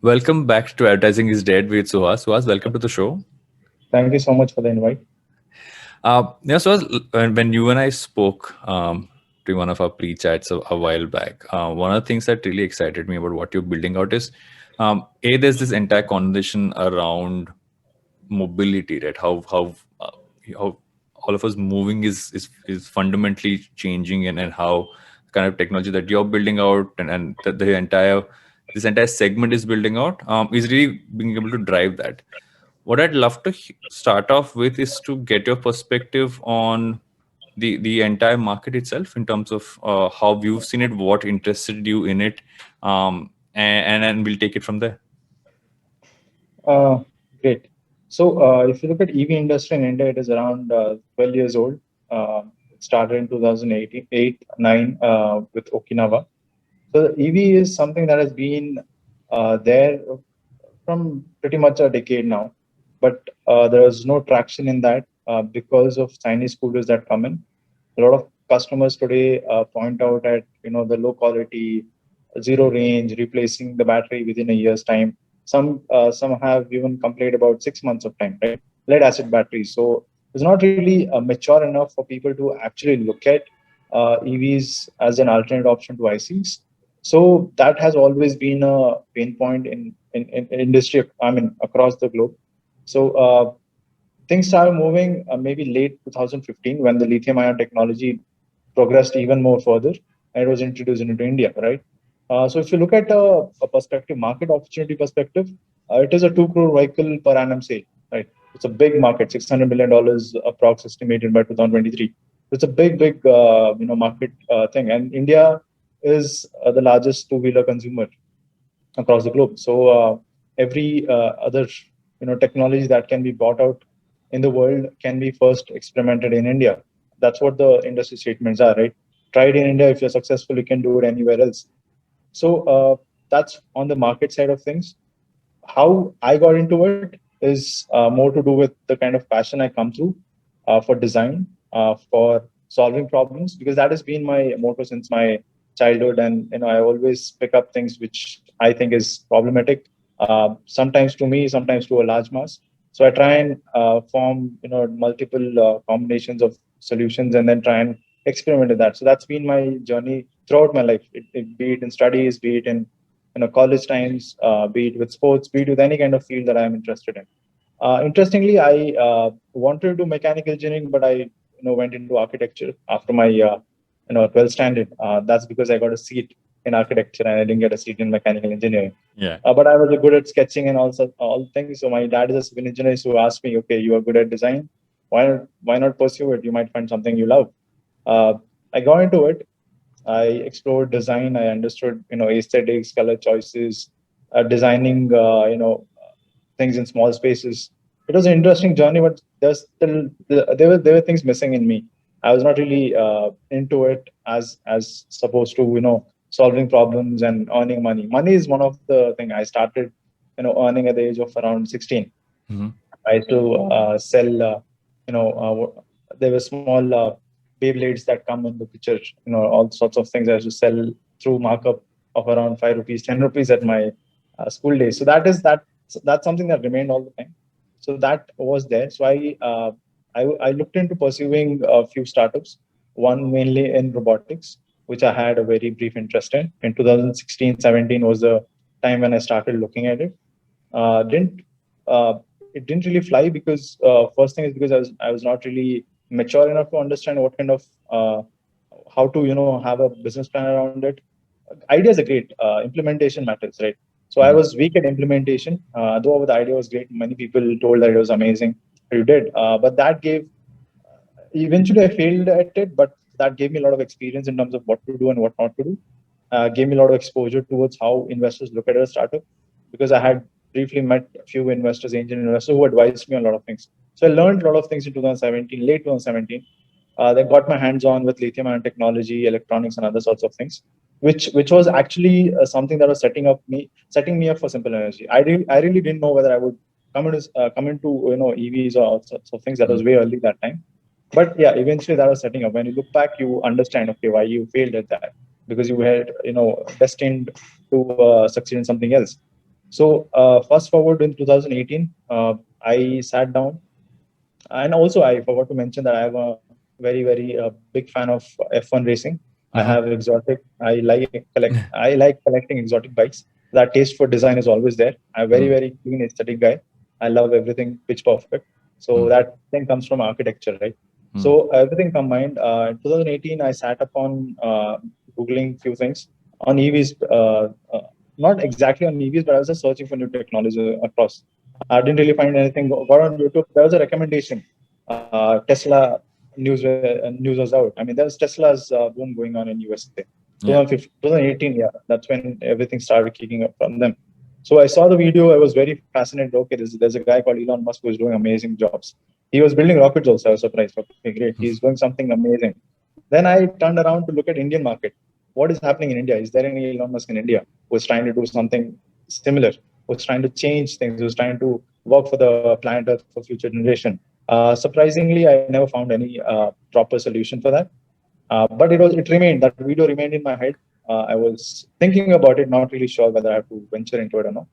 Welcome back to Advertising is Dead with Suhas. Suhas, welcome to the show. Thank you so much for the invite. Suhas, when you and I spoke during one of our pre-chats a while back, one of the things that really excited me about what you're building out is, there's this entire conversation around mobility, right? How all of us moving is fundamentally changing, and how kind of technology that you're building out and the entire this entire segment is building out is really being able to drive that. What I'd love to start off with is to get your perspective on the entire market itself in terms of how you've seen it, what interested you in it, and we'll take it from there. Uh, Great. So, if you look at EV industry in India, it is around 12 years old. It started in 2008, 9 with Okinawa. So, the EV is something that has been there from pretty much a decade now, but there is no traction in that because of Chinese scooters that come in. A lot of customers today point out at the low quality, zero range, replacing the battery within a year's time. Some have even complained about 6 months of time, right? Lead acid batteries. So it's not really mature enough for people to actually look at EVs as an alternate option to ICs. So that has always been a pain point in industry. I mean, across the globe. So things started moving maybe late 2015 when the lithium ion technology progressed even more further and it was introduced into India, right? So if you look at a perspective, market opportunity perspective, it is a 2 crore vehicle per annum sale, right? It's a big market, $600 million approx estimated by 2023. It's a big market thing, and India is the largest two-wheeler consumer across the globe. So every other technology that can be bought out in the world can be first experimented in India. That's what the industry statements are, right? Tried in India. If you're successful, you can do it anywhere else. So that's on the market side of things. How I got into it is more to do with the kind of passion I come through for design, for solving problems, because that has been my motto since my childhood. And I always pick up things which I think is problematic, sometimes to me, sometimes to a large mass. So I try and form multiple combinations of solutions and then try and experiment with that. So that's been my journey throughout my life. Be it in studies, be it in college times, be it with sports, be it with any kind of field that I'm interested in. Interestingly, I wanted to do mechanical engineering, but I went into architecture after my 12th standard. That's because I got a seat in architecture and I didn't get a seat in mechanical engineering. Yeah. But I was good at sketching and also all things. So my dad is a civil engineer, so asked me, okay, you are good at design. Why not pursue it? You might find something you love. Uh, I got into it. I explored design. I understood, aesthetics, color choices, designing, things in small spaces. It was an interesting journey, but there were things missing in me. I was not really into it as supposed to, solving problems and earning money. Money is one of the thing I started, earning at the age of around 16. Mm-hmm. I used to sell, there were small Beyblades that come in the picture, all sorts of things I used to sell through markup of around 5 rupees, 10 rupees at my school days. So that's something that remained all the time. So that was there. So I looked into pursuing a few startups, one mainly in robotics, which I had a very brief interest in. In 2016-17 was the time when I started looking at it. Didn't It didn't really fly because first thing is because I was not really mature enough to understand what kind of how to have a business plan around it. Ideas are great, implementation matters, right? So I Mm-hmm. was weak at implementation, though the idea was great. Many people told that it was amazing. You did, but that gave eventually I failed at it, but that gave me a lot of experience in terms of what to do and what not to do. Gave me a lot of exposure towards how investors look at a startup, because I had briefly met a few investors, angel investors, who advised me on a lot of things. So I learned a lot of things in 2017, late 2017. Then got my hands on with lithium ion technology, electronics, and other sorts of things, which was actually something that was setting me up for simple energy. I really didn't know whether I would come into EVs or all sorts of things. That was way early that time. But yeah, eventually that was setting up. When you look back, you understand, okay, why you failed at that, because you had destined to succeed in something else. So fast forward in 2018, I sat down, and also I forgot to mention that I am a very big fan of F1 racing. I Uh-huh. have exotic. I like collecting exotic bikes. That taste for design is always there. I'm a Mm, very clean aesthetic guy. I love everything pitch perfect. So mm, that thing comes from architecture, right? mm, So everything combined. In 2018, I sat upon googling few things on EVs. Not exactly on EVs, but I was just searching for new technology across. I didn't really find anything. Got on YouTube. There was a recommendation. Tesla news was out. I mean, there's Tesla's boom going on in USA. yeah. 2018, yeah, that's when everything started kicking up from them. So I saw the video. I was very fascinated. Okay, there's a guy called Elon Musk who's doing amazing jobs. He was building rockets also. I was surprised. Okay, great. He's doing something amazing. Then I turned around to look at Indian market. What is happening in India? Is there any Elon Musk in India who's trying to do something similar? Who's trying to change things? Who's trying to work for the planet Earth for future generation? Surprisingly, I never found any proper solution for that. But it remained, that video remained in my head. I was thinking about it, not really sure whether I have to venture into it or not.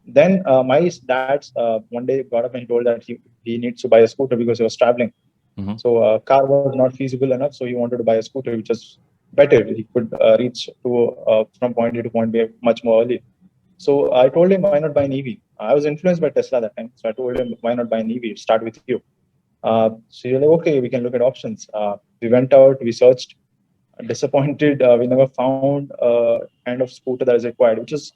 Then my dad one day got up and told that he needs to buy a scooter because he was traveling. Mm-hmm. So car was not feasible enough, so he wanted to buy a scooter, which is better. He could reach to from point A to point B much more early. So I told him, why not buy an EV? I was influenced by Tesla that time, so I told him, why not buy an EV? Start with you. So you're like, okay, we can look at options. We went out, we searched. Disappointed, we never found a kind of scooter that is required, which is,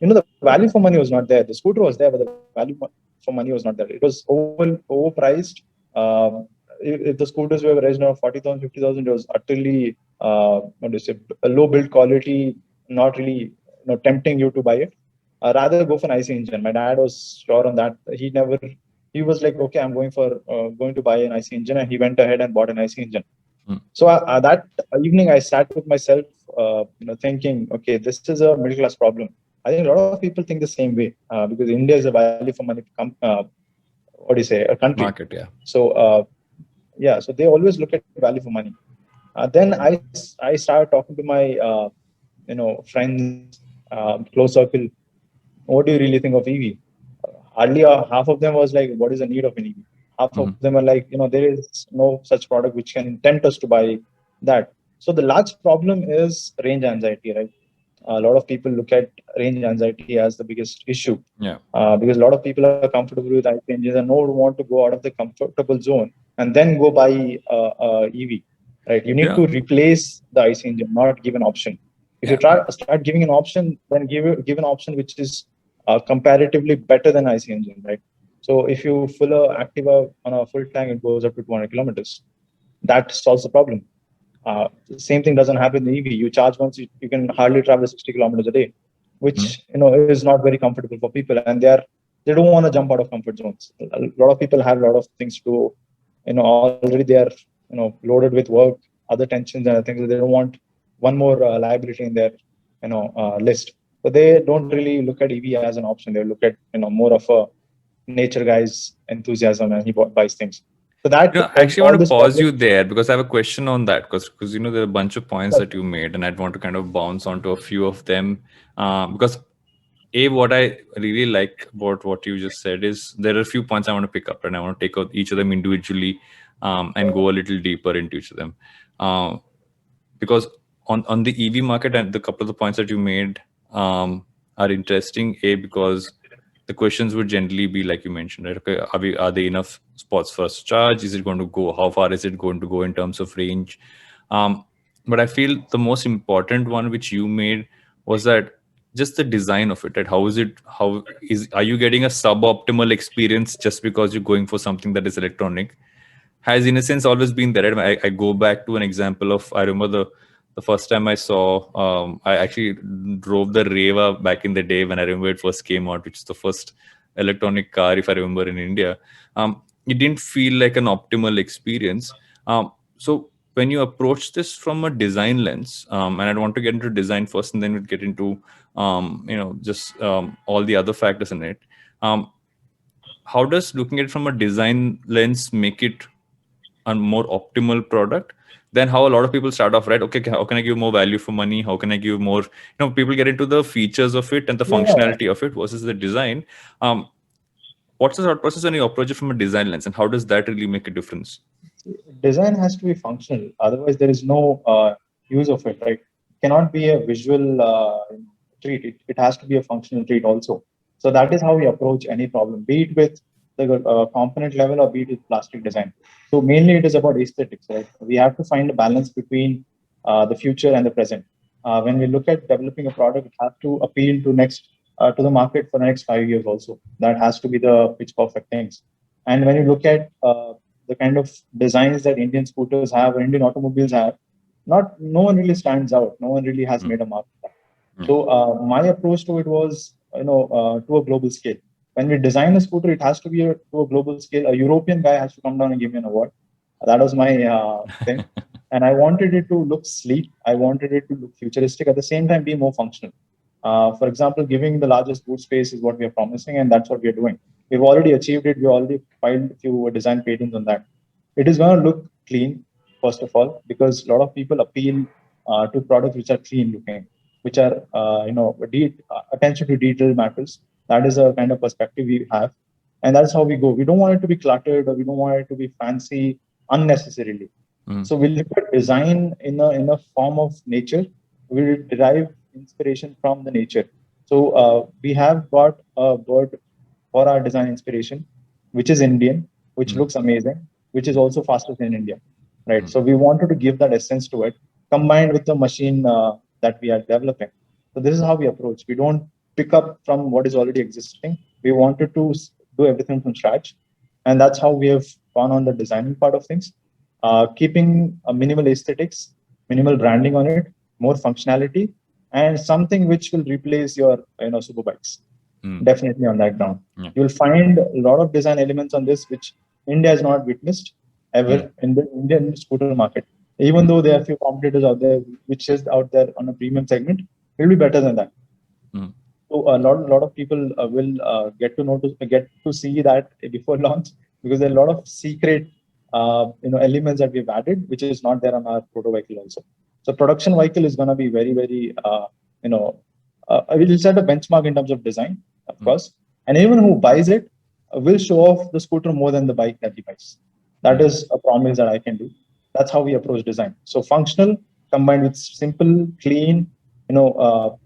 the value for money was not there. The scooter was there, but the value for money was not there. It was overpriced. Um, if the scooters were raised around 40,000, 50,000, it was utterly, what do you say, a low build quality, not really, tempting you to buy it. Rather go for an IC engine. My dad was sure on that. He was like, okay, I'm going to buy an IC engine, and he went ahead and bought an IC engine. Mm, So that evening, I sat with myself, thinking, okay, this is a middle class problem. I think a lot of people think the same way because India is a value for money, what do you say, a country. market, yeah. So yeah, so they always look at value for money. Then I started talking to my friends, close circle. What do you really think of EV? Hardly half of them was like, what is the need of an EV? Half of Mm-hmm. them are like, there is no such product which can tempt us to buy that. So the large problem is range anxiety, right? A lot of people look at range anxiety as the biggest issue Yeah. because a lot of people are comfortable with IC engines and don't want to go out of the comfortable zone and then go buy EV. Right? You need Yeah. to replace the IC engine, not give an option. If you Yeah. start giving an option, then give an option which is comparatively better than IC engine, right? So if you fill a Activa on a full tank, it goes up to 200 kilometers. That solves the problem. The same thing doesn't happen in EV. You charge once, you can hardly travel 60 kilometers a day, Mm, which is not very comfortable for people, and they don't want to jump out of comfort zones. A lot of people have a lot of things to do. Already they are loaded with work, other tensions and other things. They don't want one more liability in their list. So they don't really look at EV as an option. They look at more of a nature guy's enthusiasm, and he buys things. So that Actually, I all want to this pause problem. you there because I have a question on that because there are a bunch of points that you made, and I'd want to kind of bounce onto a few of them because what I really like about what you just said is there are a few points I want to pick up, and I want to take out each of them individually and go a little deeper into each of them. Uh, because on the EV market and the couple of the points that you made are interesting. Because the questions would generally be like you mentioned, right? Okay, are there enough spots for us to charge? Is it going to go? How far is it going to go in terms of range? Um, but I feel the most important one which you made was that just the design of it. Right? How is it? How is are you getting a suboptimal experience just because you're going for something that is electronic? Has in a sense always been there. Right? I go back to an example of I remember the first time I saw I actually drove the Reva back in the day when I remember it first came out, which is the first electronic car if I remember in India. It didn't feel like an optimal experience. So when you approach this from a design lens, and I want to get into design first, and then we'll get into just all the other factors in it. Um, how does looking at it from a design lens make it a more optimal product then how a lot of people start off, right? Okay, how can I give more value for money? How can I give more? People get into the features of it and the Yeah, functionality of it versus the design. Um, what's the thought process when you approach it from a design lens, and how does that really make a difference? design has to be functional. Otherwise, there is no use of it, right? It cannot be a visual treat. It has to be a functional treat also. So that is how we approach any problem, be it with the component level or be it with plastic design. So mainly it is about aesthetics, right? We have to find a balance between the future and the present. When we look at developing a product, it has to appeal to the market for the next 5 years also. That has to be the pitch perfect things. And when you look at the kind of designs that Indian scooters have or Indian automobiles have, not no one really stands out. No one really has Mm, made a mark. mm, So my approach to it was, to a global scale. When we design a scooter, it has to be to a global scale. A European guy has to come down and give me an award. That was my thing. And I wanted it to look sleek. I wanted it to look futuristic. At the same time, be more functional. For example, giving the largest boot space is what we are promising, and that's what we are doing. We've already achieved it. We already filed a few design patents on that. It is going to look clean, first of all, because a lot of people appeal to products which are clean looking, which are attention to detail matters. That is a kind of perspective we have, and that's how we go. We don't want it to be cluttered or we don't want it to be fancy unnecessarily. mm, So we look at design in a form of nature. We derive inspiration from the nature. So we have got a bird for our design inspiration, which is Indian, which mm, looks amazing, which is also fastest in India, right? mm, So we wanted to give that essence to it, combined with the machine that we are developing. So this is how we approach. We don't pick up from what is already existing. We wanted to do everything from scratch, and that's how we have gone on the designing part of things, keeping a minimal aesthetics, minimal branding on it, more functionality, and something which will replace your super bikes. mm. Definitely on that ground. Yeah. You will find a lot of design elements on this which India has not witnessed Mm, ever in the Indian scooter market. Even mm, though there are a few competitors out there which is out there on a premium segment, it will be better than that. mm, So a lot of people will get to see that before launch, because there are a lot of secret elements that we've added which is not there on our proto vehicle also. So production vehicle is going to be very very you know it will set a benchmark in terms of design, of mm, course, and anyone who buys it will show off the scooter more than the bike that he buys. That mm, is a promise that I can do. That's how we approach design. So functional combined with simple, clean,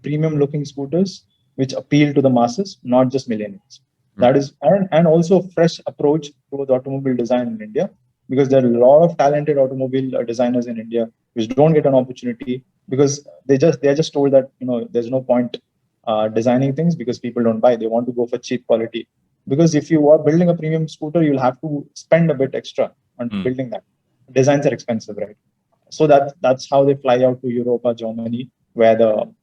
premium looking scooters which appeal to the masses, not just millennials. mm, That is, and also a fresh approach towards automobile design in India, because there are a lot of talented automobile designers in India which don't get an opportunity because they're just told that there's no point designing things because people don't buy. They want to go for cheap quality. Because if you are building a premium scooter, you'll have to spend a bit extra on mm. building that. Designs are expensive, right? So that's how they fly out to Europe or Germany, where the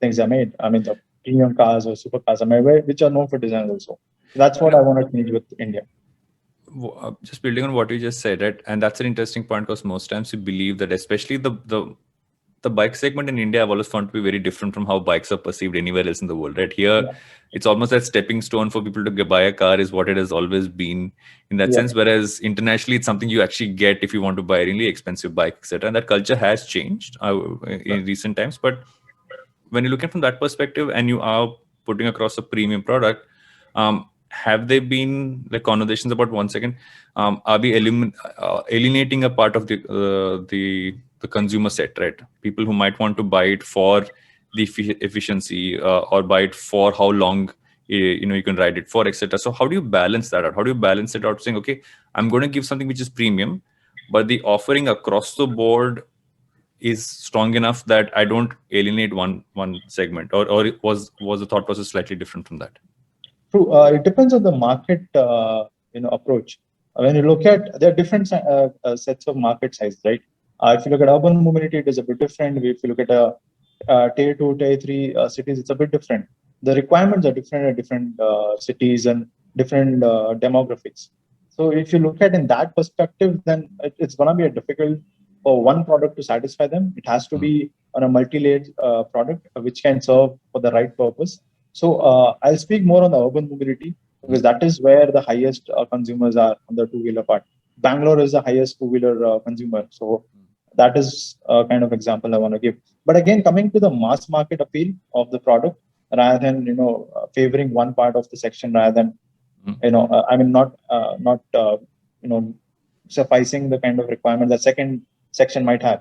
things are made. I mean, the premium cars or supercars are made, which are known for design also. That's You what I want to change with India. just building on what you just said, right? And that's an interesting point because most times we believe that, especially the bike segment in India, I've always found to be very different from how bikes are perceived anywhere else in the world. Right here, Yeah, it's almost that stepping stone for people to buy a car is what it has always been in that yeah, sense. Whereas internationally, it's something you actually get if you want to buy a really expensive bike, etc. And that culture has changed in recent times. But when you look at it from that perspective, and you are putting across a premium product, have there been like conversations about, one second, are we alienating a part of the consumer set, right? People who might want to buy it for the efficiency, or buy it for how long you can ride it for, etc. So how do you balance that out? How do you balance it out, saying, okay, I'm going to give something which is premium, but the offering across the board is strong enough that I don't alienate one segment, or was the thought process slightly different from that? true. It depends on the market, approach. When you look at, there are different sets of market size, right? If you look at urban mobility, it is a bit different. If you look at tier two, tier three cities, it's a bit different. The requirements are different at different cities and different demographics. So if you look at in that perspective, then it's going to be a difficult for one product to satisfy them. It has to Mm, be on a multi-layered product which can serve for the right purpose. So I'll speak more on the urban mobility because mm, that is where the highest consumers are on the two-wheeler part. Bangalore is the highest two-wheeler consumer. So that is a kind of example I want to give. But again, coming to the mass market appeal of the product, rather than favoring one part of the section, rather than I mean, not you know sufficing the kind of requirement that second section might have.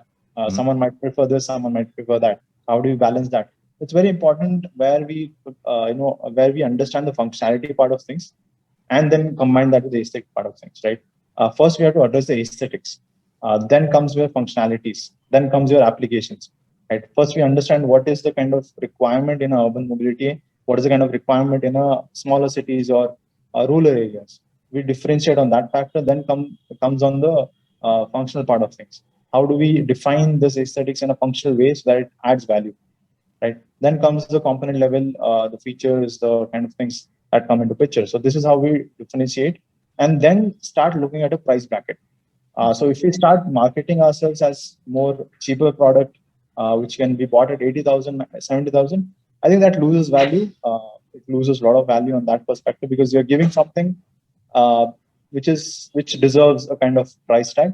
Someone might prefer this, someone might prefer that. How do you balance that? It's very important where where we understand the functionality part of things, and then combine that with the aesthetic part of things, right? First, we have to address the aesthetics. Then comes your functionalities. Then comes your applications, right? First, we understand what is the kind of requirement in urban mobility, what is the kind of requirement in a smaller cities or rural areas. We differentiate on that factor. Then comes on the functional part of things. How do we define this aesthetics in a functional way so that it adds value, right? Then comes the component level, the features, the kind of things that come into picture. So this is how we differentiate, and then start looking at a price bracket. So if we start marketing ourselves as more cheaper product, which can be bought at 80,000, 70,000, I think that loses value. It loses a lot of value on that perspective, because you're giving something uh, which deserves a kind of price tag.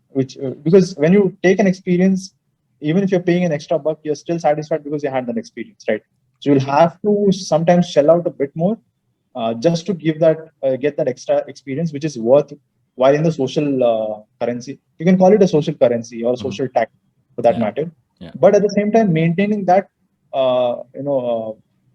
Which because when you take an experience, even if you're paying an extra buck, you're still satisfied because you had that experience, right? So you'll have to sometimes shell out a bit more, just to give that get that extra experience, which is worth while in the social currency. You can call it a social currency or social tax for that Yeah. matter. Yeah. But at the same time, maintaining that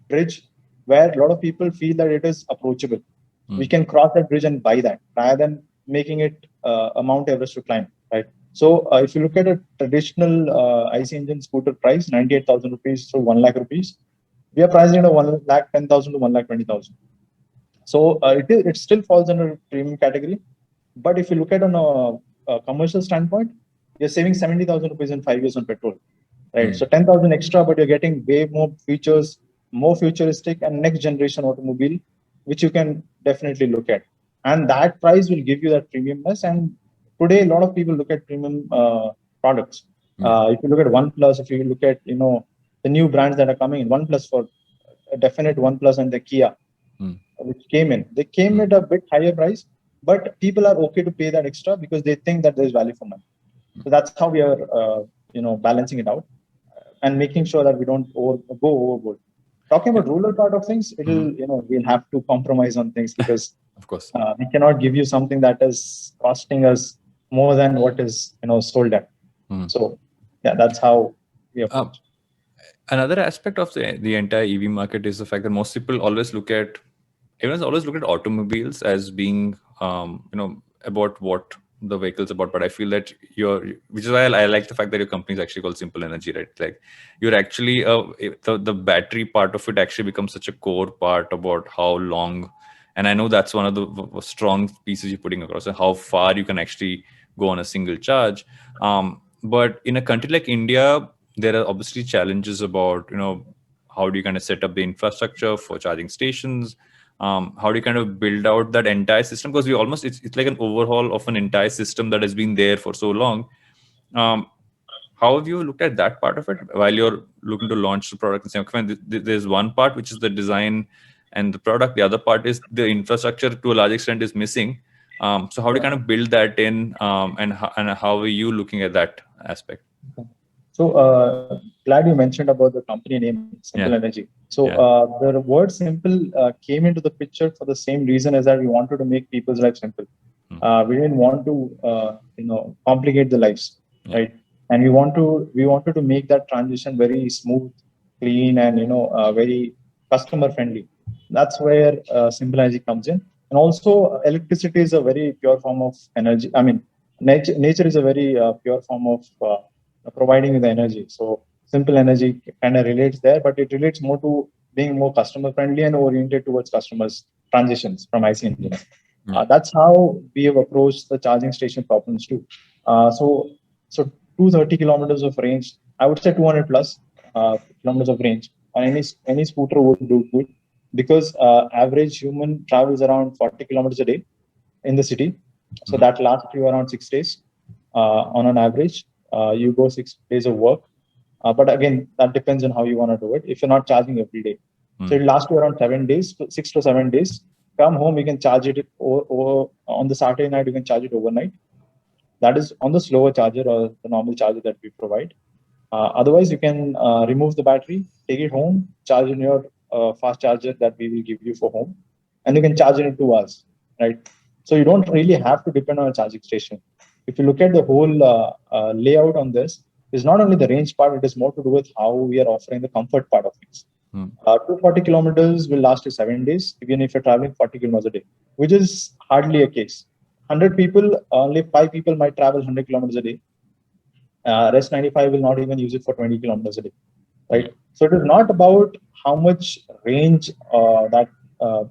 bridge where a lot of people feel that it is approachable. We can cross that bridge and buy that, rather than making it a Mount Everest to climb, right? So if you look at a traditional IC engine scooter price, 98,000 rupees to 1 lakh rupees, we are pricing it at 1 lakh 10,000 to 1 lakh 20,000. So it still falls under premium category. But if you look at on a commercial standpoint, you're saving 70,000 rupees in 5 years on petrol, right? So 10,000 extra, but you're getting way more features, more futuristic and next generation automobile, which you can definitely look at. And that price will give you that premiumness. And today, a lot of people look at premium products. If you look at OnePlus, if you look at the new brands that are coming in, OnePlus for a definite OnePlus and the Kia, which came in. They came at a bit higher price, but people are okay to pay that extra because they think that there's value for money. So that's how we are, balancing it out and making sure that we don't go overboard. Talking about rural part of things, we'll have to compromise on things, because Of course. we cannot give you something that is costing us more than what is sold at. So yeah, that's how we Um, approach. Another aspect of the entire EV market is the fact that most people always look at everyone's always looked at automobiles as being about what the vehicle's about. But I feel that which is why I like the fact that your company is actually called Simple Energy, right? Like you're actually the battery part of it actually becomes such a core part about how long. And I know that's one of the strong pieces you're putting across, and how far you can actually go on a single charge. But in a country like India, there are obviously challenges about how do you kind of set up the infrastructure for charging stations. How do you kind of build out that entire system, because we almost it's like an overhaul of an entire system that has been there for so long. um, how have you looked at that part of it while you're looking to launch the product and say, okay, fine, there's one part which is the design and the product, the other part is the infrastructure to a large extent is missing. So how do you Yeah. kind of build that in, and how are you looking at that aspect? So glad you mentioned about the company name, Simple Yeah. Energy. So Yeah. the word simple came into the picture for the same reason as that we wanted to make people's life simple. We didn't want to complicate the lives, Yeah. right? And we wanted to make that transition very smooth, clean, and very customer friendly. That's where Simple Energy comes in. And also, electricity is a very pure form of energy. I mean, nature is a very pure form of providing you the energy. So Simple Energy kind of relates there, but it relates more to being more customer friendly and oriented towards customers transitions from IC engines. Yeah. That's how we have approached the charging station problems too. So 230 kilometers of range, I would say 200 plus kilometers of range on any scooter would do good, because average human travels around 40 kilometers a day in the city. So that lasts you around 6 days on an average. You go 6 days of work. But again, that depends on how you want to do it. If you're not charging every day, so it lasts you around 7 days, 6 to 7 days. Come home, you can charge it over on the Saturday night. You can charge it overnight. That is on the slower charger or the normal charger that we provide. Otherwise, you can remove the battery, take it home, charge in your fast charger that we will give you for home, and you can charge it in 2 hours, right? So you don't really have to depend on a charging station. If you look at the whole layout on this, it's not only the range part; it is more to do with how we are offering the comfort part of things. Mm. 240 kilometers will last you 7 days, even if you're traveling 40 kilometers a day, which is hardly a case. 100 people, only 5 people might travel 100 kilometers a day. Rest 95 will not even use it for 20 kilometers a day, Yeah. right? So it is not about how much range that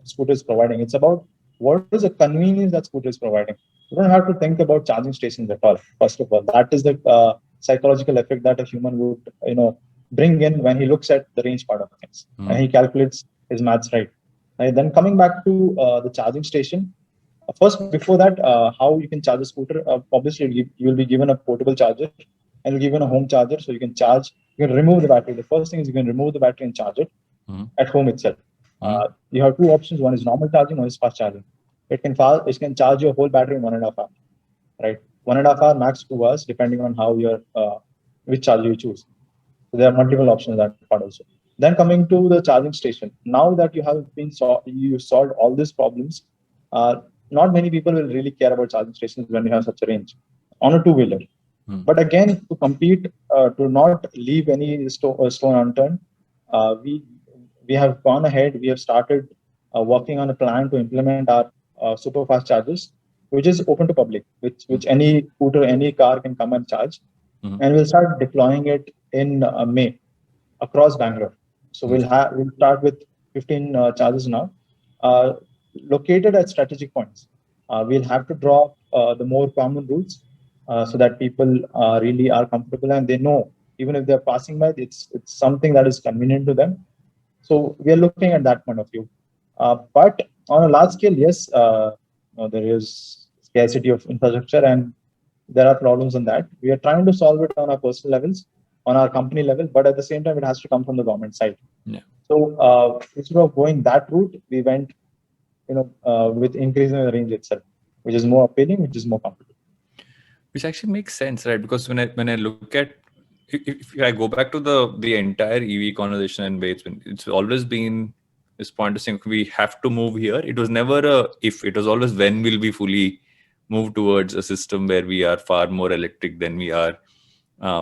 scooter is providing. It's about what is the convenience that scooter is providing. You don't have to think about charging stations at all. First of all, that is the psychological effect that a human would, bring in when he looks at the range part of things and Mm. he calculates his maths right. Right? Then coming back to the charging station, first, before that, how you can charge a scooter? Obviously, you will be given a portable charger and you'll given a home charger, so you can charge. You can remove the battery. The first thing is you can remove the battery and charge it Mm. at home itself. Mm. You have two options. One is normal charging. One is fast charging. It can charge your whole battery in 1.5 hours, right? 1.5 hour, max 2 hours, depending on how your which charger you choose. So there are multiple options that part also. Then coming to the charging station. Now that you solved all these problems, uh, not many people will really care about charging stations when you have such a range on a two-wheeler. Mm. But again, to compete, to not leave any stone unturned, we have gone ahead. We have started working on a plan to implement our super fast chargers, which is open to public, which Mm. any scooter, any car can come and charge, Mm. and we'll start deploying it in May across Bangalore. So Mm. we'll start with 15 charges now, uh, located at strategic points. We'll have to draw the more common routes so that people really are comfortable and they know even if they're passing by, it's something that is convenient to them. So we are looking at that point of view. But on a large scale, yes, there is scarcity of infrastructure and there are problems on that. We are trying to solve it on our personal levels, on our company level, but at the same time, it has to come from the government side. Yeah. So instead of going that route, we went, with increasing the range itself, which is more appealing, which is more comfortable. Which actually makes sense, right? Because when I look at, if I go back to the entire EV conversation and way it's always been this point of saying we have to move here. It was never a if, it was always when will we fully move towards a system where we are far more electric than we are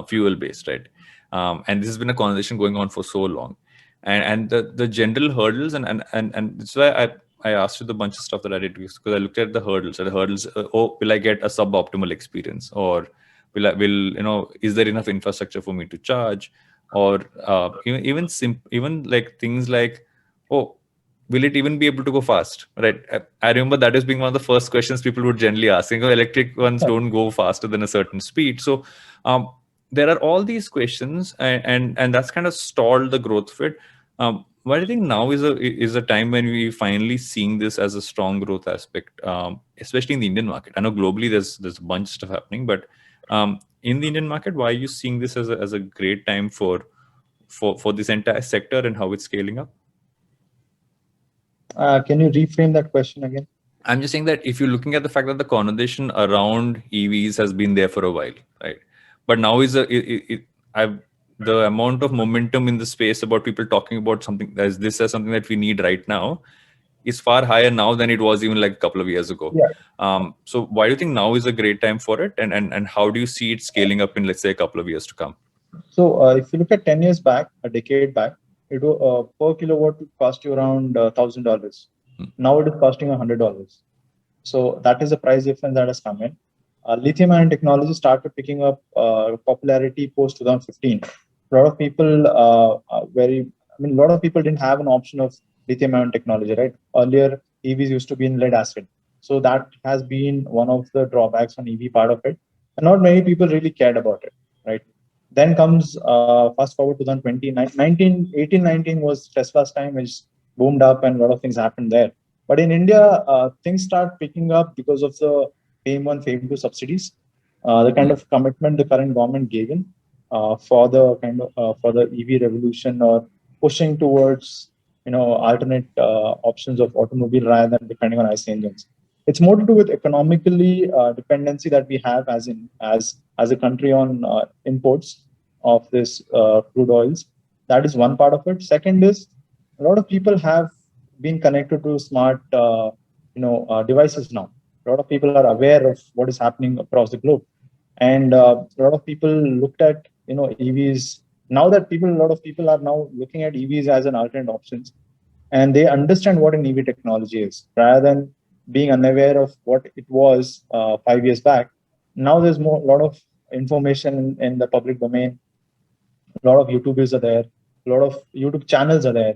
fuel based, right? And this has been a conversation going on for so long, and the general hurdles, and that's why I asked you the bunch of stuff that I did, because I looked at the hurdles. And the hurdles, oh, will I get a suboptimal experience, or will is there enough infrastructure for me to charge, or even like things like, oh, will it even be able to go fast, right? I remember that as being one of the first questions people would generally ask. Electric ones don't go faster than a certain speed. So um, there are all these questions, and that's kind of stalled the growth of it. Why do you think now is a time when we finally seeing this as a strong growth aspect, especially in the Indian market? I know globally there's a bunch of stuff happening, but in the Indian market, why are you seeing this as a great time for this entire sector and how it's scaling up? Can you reframe that question again? I'm just saying that if you're looking at the fact that the conversation around EVs has been there for a while, right? But now is I've the amount of momentum in the space about people talking about something as this as something that we need right now is far higher now than it was even like a couple of years ago. Yeah. So why do you think now is a great time for it, and how do you see it scaling up in, let's say, a couple of years to come? So if you look at 10 years back, a decade back, per kilowatt would cost you around $1,000. Hmm. Now it is costing $100. So that is the price difference that has come in. Lithium ion technology started picking up popularity post 2015. A lot of people a lot of people didn't have an option of lithium ion technology, right? Earlier, EVs used to be in lead acid. So that has been one of the drawbacks on EV part of it. And not many people really cared about it, right? Then comes fast forward to 2020, 18, 19 was Tesla's time, which boomed up and a lot of things happened there. But in India, things start picking up because of the FAME 1, FAME 2 subsidies, the kind of commitment the current government gave in for the EV revolution or pushing towards alternate options of automobile rather than depending on IC engines. It's more to do with economically dependency that we have as a country on imports of this crude oils. That is one part of it. Second is a lot of people have been connected to smart devices now. A lot of people are aware of what is happening across the globe, and a lot of people looked at EVs. Now that a lot of people are now looking at EVs as an alternate options, and they understand what an EV technology is rather than being unaware of what it was 5 years back. Now there's more a lot of information in the public domain. A lot of YouTubers are there, a lot of YouTube channels are there.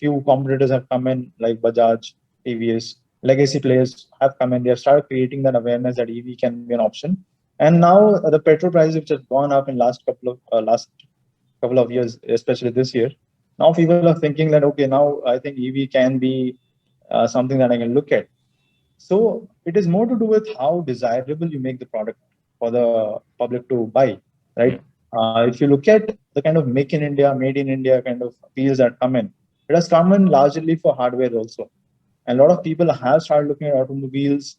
Few competitors have come in like Bajaj, TVS, legacy players have come in. They have started creating that awareness that EV can be an option. And now the petrol prices, which have gone up in last couple of years, especially this year. Now people are thinking that okay, now I think EV can be something that I can look at. So it is more to do with how desirable you make the product for the public to buy, Mm. right? If you look at the kind of make in India, made in India kind of appeals that come in, it has come in largely for hardware also. And a lot of people have started looking at automobiles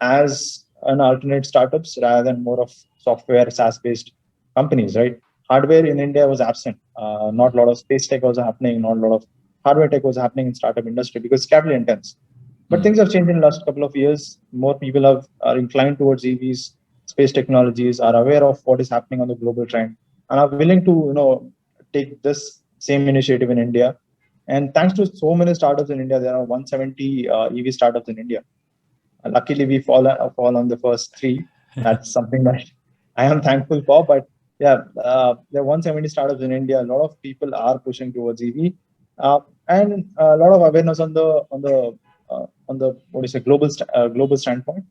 as an alternate startups rather than more of software SaaS-based companies, right? Hardware in India was absent. Not a lot of space tech was happening. Not a lot of hardware tech was happening in startup industry because it's capital intense. But Mm. things have changed in the last couple of years. More people are inclined towards EVs, space technologies, are aware of what is happening on the global trend, and are willing to take this same initiative in India. And thanks to so many startups in India, there are 170 EV startups in India. Luckily, we fall on the first three. That's something that I am thankful for. But yeah, there are 170 startups in India. A lot of people are pushing towards EV, and a lot of awareness on the what is a global standpoint.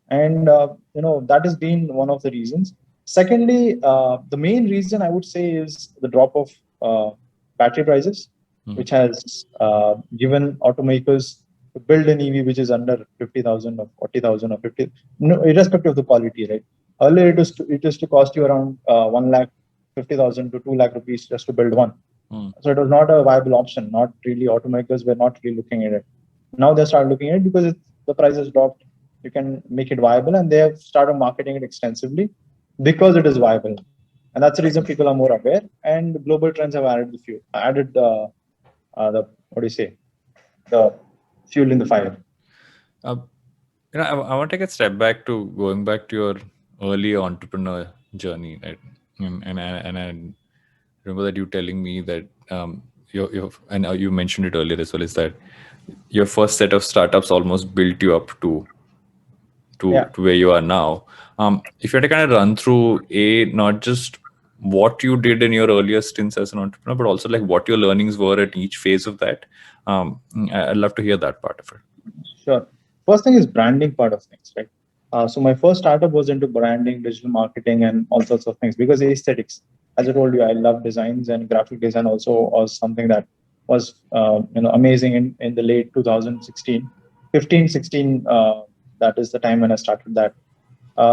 And that has been one of the reasons. Secondly, the main reason I would say is the drop of battery prices, Mm. which has given automakers to build an EV which is under 50,000 or 40,000 or 50, no, irrespective of the quality, right? Earlier, it used to cost you around 1 lakh 50,000 to 2 lakh rupees just to build one. Mm. So it was not a viable option. Not really, automakers were not really looking at it. Now they start looking at it because the price has dropped. You can make it viable, and they have started marketing it extensively because it is viable. And that's the reason people are more aware. And global trends have added the what do you say, the fuel in the fire. Uh, I want to take a step back to going back to your early entrepreneur journey, right? And I remember that you telling me that your and you mentioned it earlier as well, is that your first set of startups almost built you up Yeah. to where you are now. If you had to kind of run through not just what you did in your earlier stints as an entrepreneur, but also like what your learnings were at each phase of that. I'd love to hear that part of it. Sure. First thing is branding part of things, right? So my first startup was into branding, digital marketing, and all sorts of things because aesthetics. As I told you, I love designs, and graphic design also was something that was amazing in the late 2016, 15, 16. That is the time when I started that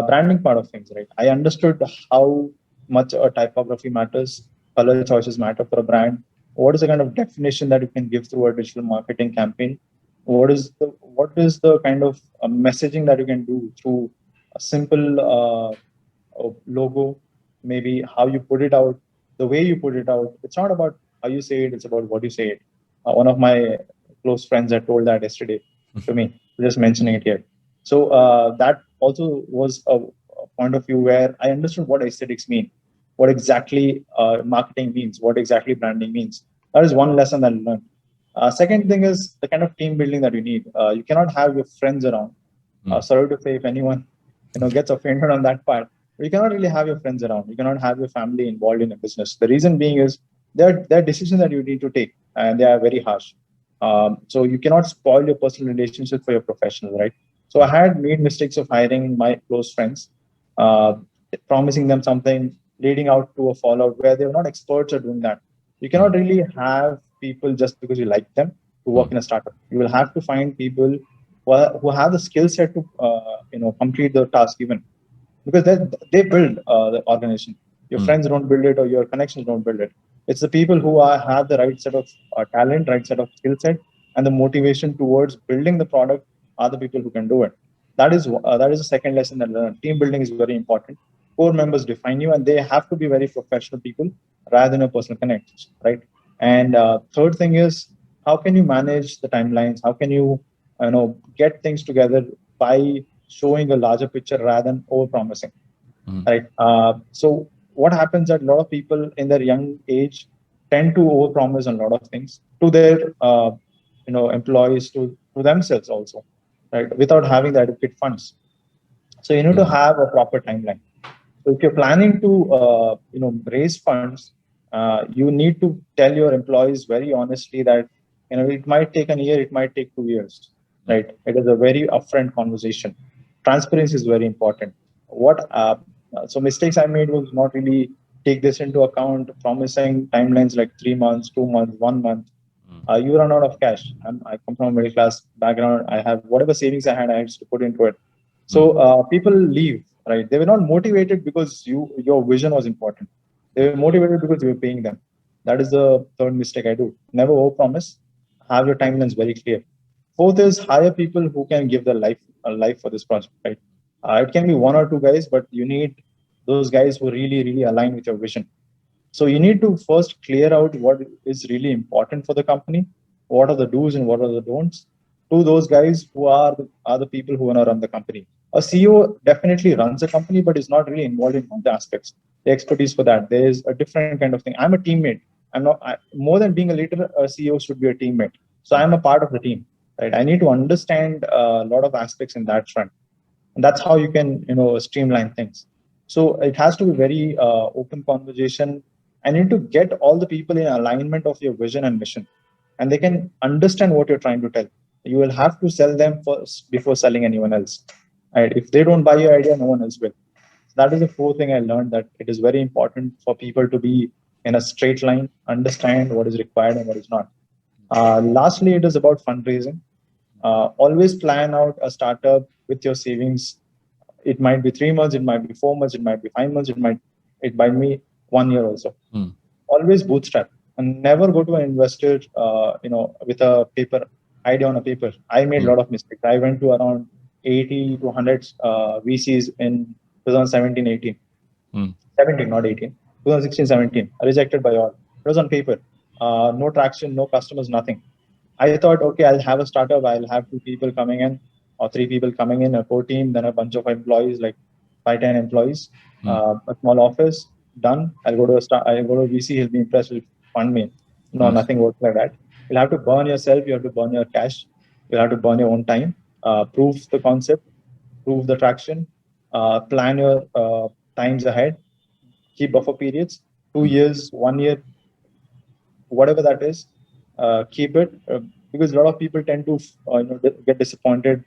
branding part of things, right? I understood how much a typography matters, color choices matter for a brand. What is the kind of definition that you can give through a digital marketing campaign? What is the kind of messaging that you can do through a simple logo? Maybe how you put it out, the way you put it out. It's not about how you say it; it's about what you say it. One of my close friends had told that yesterday to me. Just mentioning it here. So that also was a point of view where I understood what aesthetics mean, what exactly marketing means, what exactly branding means. That is one lesson that I learned. Second thing is the kind of team building that you need. You cannot have your friends around. Mm. Sorry to say if anyone gets offended on that part, but you cannot really have your friends around. You cannot have your family involved in a business. The reason being is there are decisions that you need to take, and they are very harsh. So you cannot spoil your personal relationship for your professional, right? So I had made mistakes of hiring my close friends, uh, promising them something, leading out to a fallout where they're not experts at doing that. You cannot Mm. really have people just because you like them to work Mm. in a startup. You will have to find people who have the skill set to complete the task even because they build the organization. Your Mm. friends don't build it, or your connections don't build it. It's the people who have the right set of talent, right set of skill set, and the motivation towards building the product are the people who can do it. That is the second lesson that I learned. Team building is very important. Core members define you, and they have to be very professional people rather than a personal connections, right? And third thing is, how can you manage the timelines? How can get things together by showing a larger picture rather than over promising, Mm. right? So what happens that a lot of people in their young age tend to overpromise a lot of things to their employees, to themselves also, right? Without having the adequate funds. So you need to Mm. have a proper timeline. So if you're planning to raise funds, you need to tell your employees very honestly that it might take a year, it might take 2 years, Mm. right? It is a very upfront conversation. Transparency is very important. What So mistakes I made was not really take this into account, promising timelines like 3 months, 2 months, 1 month. You run out of cash. I come from a middle class background. I have whatever savings I had, I used to put into it. Mm. So people leave, right? They were not motivated because your vision was important. They were motivated because you were paying them. That is the third mistake I do. Never overpromise. Have your timelines very clear. Fourth is hire people who can give their life a life for this project, right? It can be one or two guys, but you need those guys who really align with your vision. So you need to first clear out what is really important for the company, what are the do's and what are the don'ts to those guys who are the people who want to run the company. A CEO definitely runs a company, but is not really involved in all the aspects. The expertise for that. There is a different kind of thing. I'm a teammate. More than being a leader, a CEO should be a teammate. So I'm a part of the team, right? I need to understand a lot of aspects in that front, and that's how you can streamline things. So it has to be very open conversation. I need to get all the people in alignment of your vision and mission, and they can understand what you're trying to tell. You will have to sell them first before selling anyone else, right? If they don't buy your idea, no one else will. That is the fourth thing I learned, that it is very important for people to be in a straight line, understand what is required and what is not. Lastly, it is about fundraising. Always plan out a startup with your savings. It might be 3 months, it might be 4 months, it might be 5 months, it might be 1 year also. Mm. Always bootstrap and never go to an investor, with a paper idea on a paper. I made a Mm. lot of mistakes. I went to around 80 to 100 VCs in 2017, 18. Mm. 17, not 18. 2016, 17. Rejected by all. It was on paper. No traction, no customers, nothing. I thought, okay, I'll have a startup. I'll have two people coming in or three people coming in, a core team, then a bunch of employees, like 5, 10 employees, Mm. a small office, done. I'll go to a VC, he'll be impressed, will fund me. No, Mm. nothing works like that. You'll have to burn yourself, you have to burn your cash, you'll have to burn your own time, prove the concept, prove the traction, plan your times ahead, keep buffer periods, 2 years, 1 year, whatever that is, keep it, because a lot of people tend to get disappointed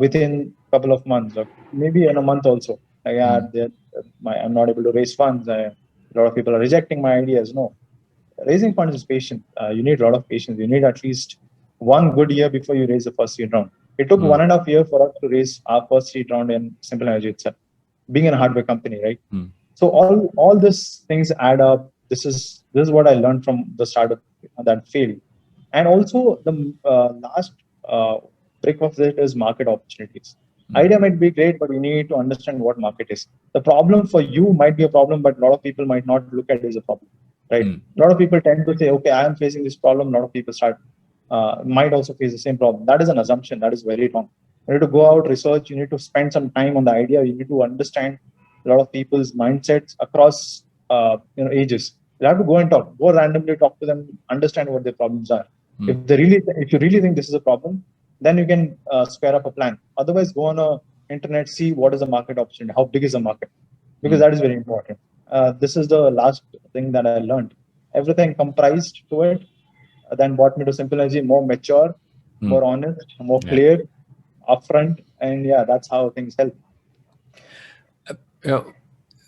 within a couple of months or maybe in a month also. Like, yeah, Mm. I'm not able to raise funds. A lot of people are rejecting my ideas. No, raising funds is patient. You need a lot of patience. You need at least one good year before you raise the first seed round. It took Mm. 1.5 years for us to raise our first seed round in Simple Energy itself, being in a hardware company, right? Mm. So all these things add up. This is what I learned from the startup that failed. And also the last uh, brick of it is market opportunities. Mm. Idea might be great, but you need to understand what market is. The problem for you might be a problem, but a lot of people might not look at it as a problem, right? Mm. A lot of people tend to say, okay, I am facing this problem. A lot of people might also face the same problem. That is an assumption. That is very wrong. You need to go out, research. You need to spend some time on the idea. You need to understand a lot of people's mindsets across ages. You have to go and talk. Go randomly talk to them. Understand what their problems are. Mm. If you really think this is a problem, then you can square up a plan. Otherwise, go on a internet, see what is the market opportunity, how big is the market, because Mm. that is very important. This is the last thing that I learned. Everything comprised to it, then brought me to Simple Energy, more mature, Mm. more honest, more Yeah. clear, upfront, and yeah, that's how things help. You know,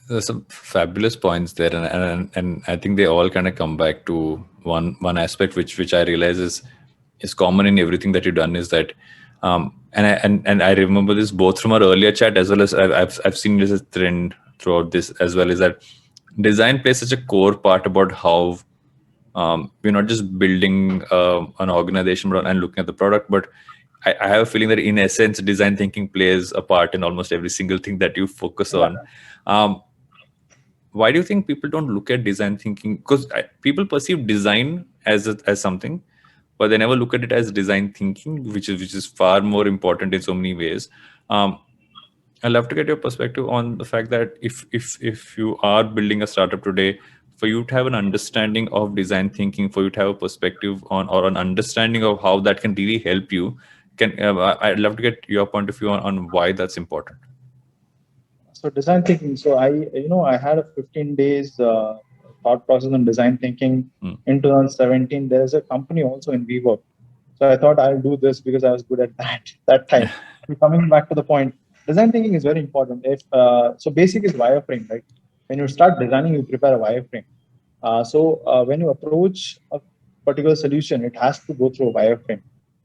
there's some fabulous points there, and I think they all kind of come back to one aspect which I realize is common in everything that you've done, is that and I remember this both from our earlier chat as well as I've seen this as a trend throughout this as well, is that design plays such a core part about how we're not just building an organization and looking at the product, but I have a feeling that in essence, design thinking plays a part in almost every single thing that you focus Yeah. on. Um, why do you think people don't look at design thinking? Because people perceive design as something, but they never look at it as design thinking, which is far more important in so many ways. Um, I'd love to get your perspective on the fact that if you are building a startup today, for you to have an understanding of design thinking, for you to have a perspective on or an understanding of how that can really help you, I'd love to get your point of view on why that's important. So design thinking. So I had a 15 days thought process on design thinking Mm, in 2017. There's a company also in WeWork. So I thought I'll do this because I was good at that that time. So coming back to the point, design thinking is very important. If so, basic is wireframe, right? When you start designing, you prepare a wireframe. So when you approach a particular solution, it has to go through a wireframe.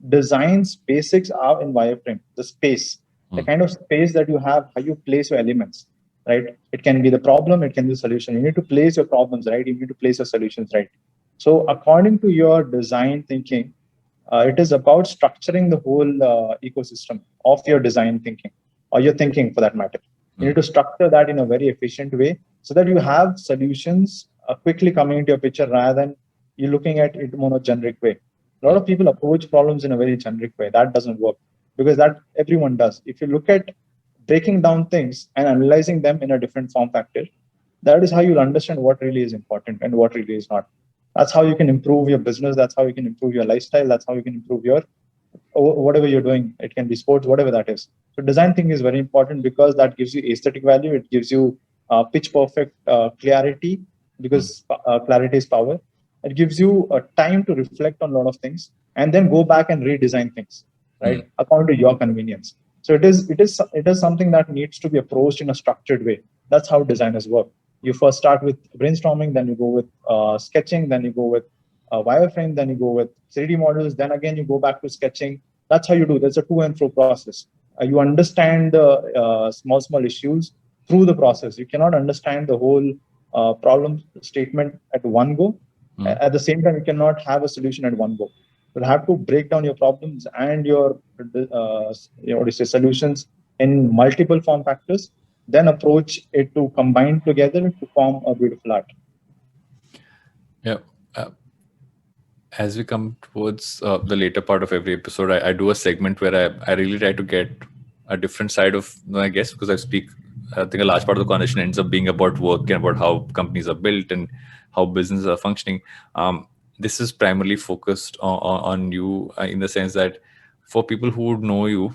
Designs basics are in wireframe. The space, the mm, kind of space that you have, how you place your elements, right? It can be the problem, it can be the solution. You need to place your problems right. You need to place your solutions right. So according to your design thinking, it is about structuring the whole ecosystem of your design thinking or your thinking for that matter. You need mm, to structure that in a very efficient way so that you have solutions quickly coming into your picture rather than you looking at it in a generic way. A lot mm, of people approach problems in a very generic way. That doesn't work because that everyone does. If you look at breaking down things and analyzing them in a different form factor, that is how you'll understand what really is important and what really is not. That's how you can improve your business. That's how you can improve your lifestyle. That's how you can improve your whatever you're doing. It can be sports, whatever that is. So design thing is very important because that gives you aesthetic value. It gives you pitch perfect clarity mm, because clarity is power. It gives you a time to reflect on a lot of things and then go back and redesign things, right, mm, according to your convenience. So it is something that needs to be approached in a structured way. That's how designers work. You first start with brainstorming, then you go with sketching, then you go with wireframe, then you go with 3D models, then again you go back to sketching. That's how you do. There's a to and fro process. You understand the small issues through the process. You cannot understand the whole problem statement at one go. mm. At the same time, you cannot have a solution at one go. You'll have to break down your problems and what do you say, solutions in multiple form factors, then approach it to combine together to form a beautiful art. Yeah. Uh, as we come towards the later part of every episode, I do a segment where I really try to get a different side of my guests, because I think a large part of the conversation ends up being about work and about how companies are built and how businesses are functioning. This is primarily focused on you, in the sense that for people who would know you,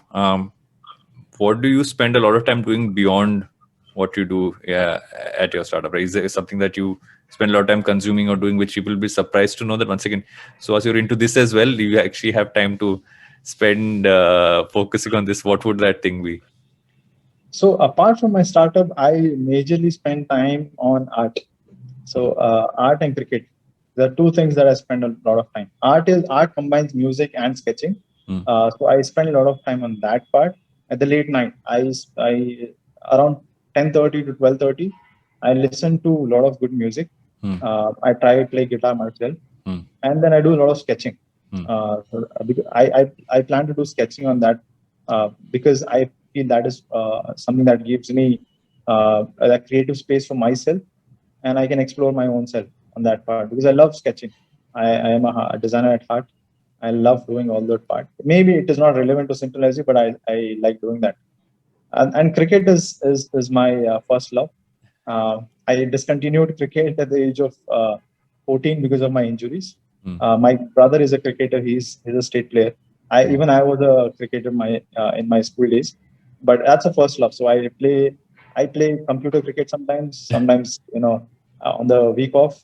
what do you spend a lot of time doing beyond what you do, yeah, at your startup, right? Is there something that you spend a lot of time consuming or doing, which people will be surprised to know that once again, so as you're into this as well, you actually have time to spend focusing on this? What would that thing be? So apart from my startup, I majorly spend time on art. So art and cricket. There are two things that I spend a lot of time. Art combines music and sketching. Mm, So I spend a lot of time on that part. At the late night, I around 10:30 to 12:30, I listen to a lot of good music. mm, I try to play guitar myself, mm, and then I do a lot of sketching. mm, Because I plan to do sketching on that because I feel that is something that gives me a creative space for myself, and I can explore my own self on that part because I love sketching. I am a designer at heart. I love doing all that part. Maybe it is not relevant to Simple as you, but I like doing that. And cricket is my first love. I discontinued cricket at the age of 14 because of my injuries. mm, My brother is a cricketer. He's a state player. mm, I was a cricketer in my school days, but that's a first love. So I play computer cricket sometimes. Sometimes on the week off,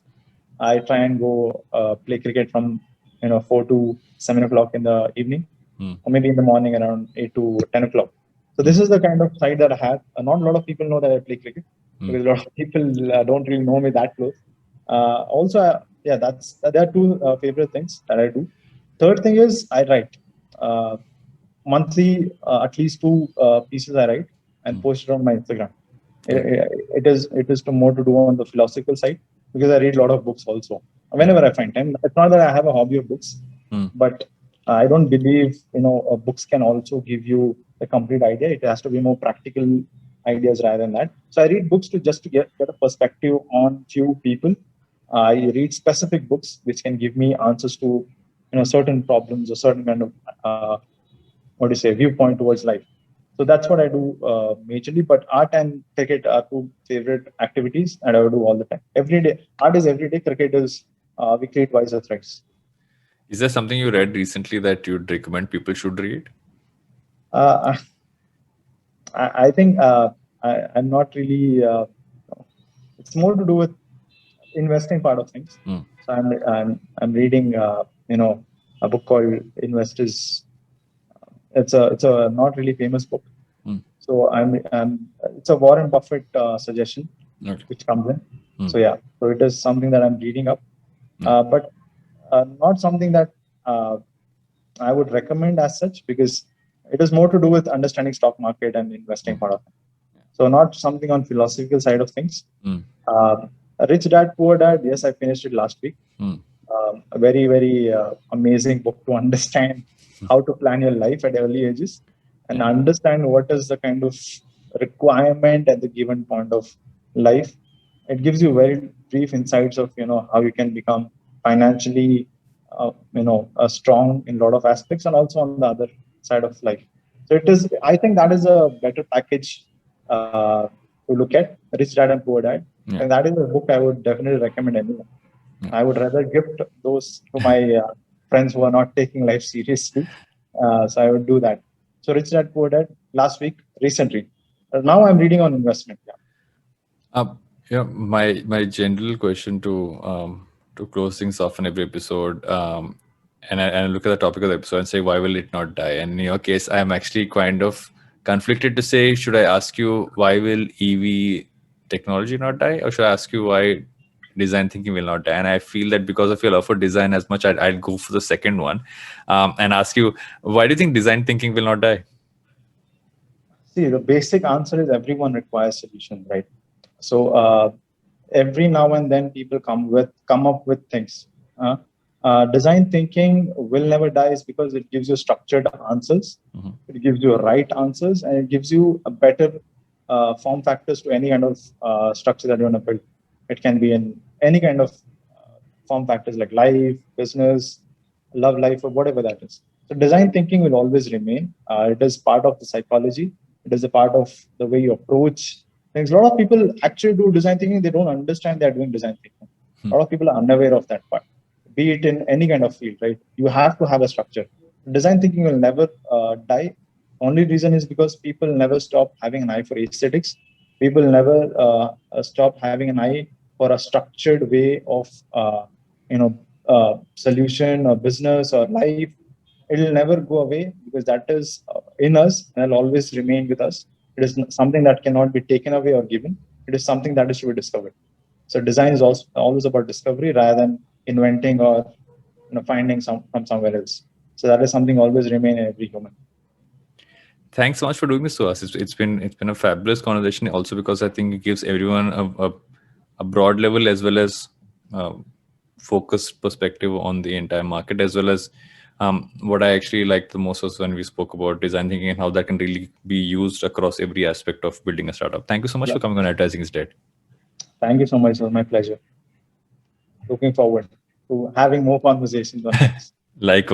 I try and go play cricket from 4 to 7 o'clock in the evening, mm, or maybe in the morning around 8 to 10 o'clock. So this mm, is the kind of side that I have. Not a lot of people know that I play cricket mm, because a lot of people don't really know me that close. Yeah, there are two favorite things that I do. Third thing is I write. Uh, Monthly, at least two pieces I write and mm. post it on my Instagram. It, Yeah. it is to more to do on the philosophical side because I read a lot of books also. Yeah. Whenever I find time, it's not that I have a hobby of books, Mm, but I don't believe books can also give you the complete idea. It has to be more practical ideas rather than that. So I read books to just to get a perspective on few people. I read specific books which can give me answers to certain problems or certain kind of what do you say viewpoint towards life. So that's what I do majorly. But art and cricket are two favorite activities, and I will do all the time. Every day, art is every day. Cricket is we create wiser threads. Is there something you read recently that you'd recommend people should read? Uh, I think I'm not really. It's more to do with investing part of things. Mm, So I'm reading a book called Investors. It's a not really famous book. mm, So it's a Warren Buffett suggestion okay. which comes in. Mm, So yeah, so it is something that I'm reading up, mm, but not something that uh, I would recommend as such because it is more to do with understanding stock market and investing mm, part of it. So not something on philosophical side of things. mm, Uh, Rich Dad Poor Dad. Yes, I finished it last week. mm, A very very amazing book to understand how to plan your life at early ages and yeah. understand what is the kind of requirement at the given point of life. It gives you very brief insights of how you can become financially strong in a lot of aspects and also on the other side of life. So it is, I think that is a better package to look at, Rich Dad and Poor Dad, and Yeah. that is a book I would definitely recommend anyone. Yeah. I would rather gift those to my friends who are not taking life seriously. So I would do that. So Rich Dad Poor Dad last week, recently. Now I'm reading on investment. Yeah. Uh, yeah, my general question to close things off in every episode, and I look at the topic of the episode and say, why will it not die? And in your case, I'm actually kind of conflicted to say, should I ask you why will EV technology not die, or should I ask you why design thinking will not die? And I feel that because of your love for design as much, I'll go for the second one, and ask you, why do you think design thinking will not die? See, the basic answer is everyone requires solution, right? So every now and then people come up with things. Uh, Design thinking will never die is because it gives you structured answers, Mhm. it gives you right answers, and it gives you a better form factors to any kind of structure that you want to build. It can be in any kind of form factors like life, business, love life, or whatever that is. So design thinking will always remain. It is part of the psychology. It is a part of the way you approach things. A lot of people actually do design thinking. They don't understand they're doing design thinking. A lot of people are unaware of that part. Be it in any kind of field, right? You have to have a structure. Design thinking will never die. Only reason is because people never stop having an eye for aesthetics. People never stop having an eye for a structured way of solution or business or life. It'll never go away because that is in us and it'll always remain with us. It is something that cannot be taken away or given. It is something that is to be discovered. So design is also always about discovery rather than inventing or finding some from somewhere else. So that is something always remain in every human. Thanks so much for doing this to us. It's been a fabulous conversation. Also because I think it gives everyone a broad level as well as uh, focused perspective on the entire market, as well as what I actually liked the most was when we spoke about design thinking and how that can really be used across every aspect of building a startup. Thank you so much Yeah. for coming on Advertising is Dead. Thank you so much. It was my pleasure. Looking forward to having more conversations on things. Likewise.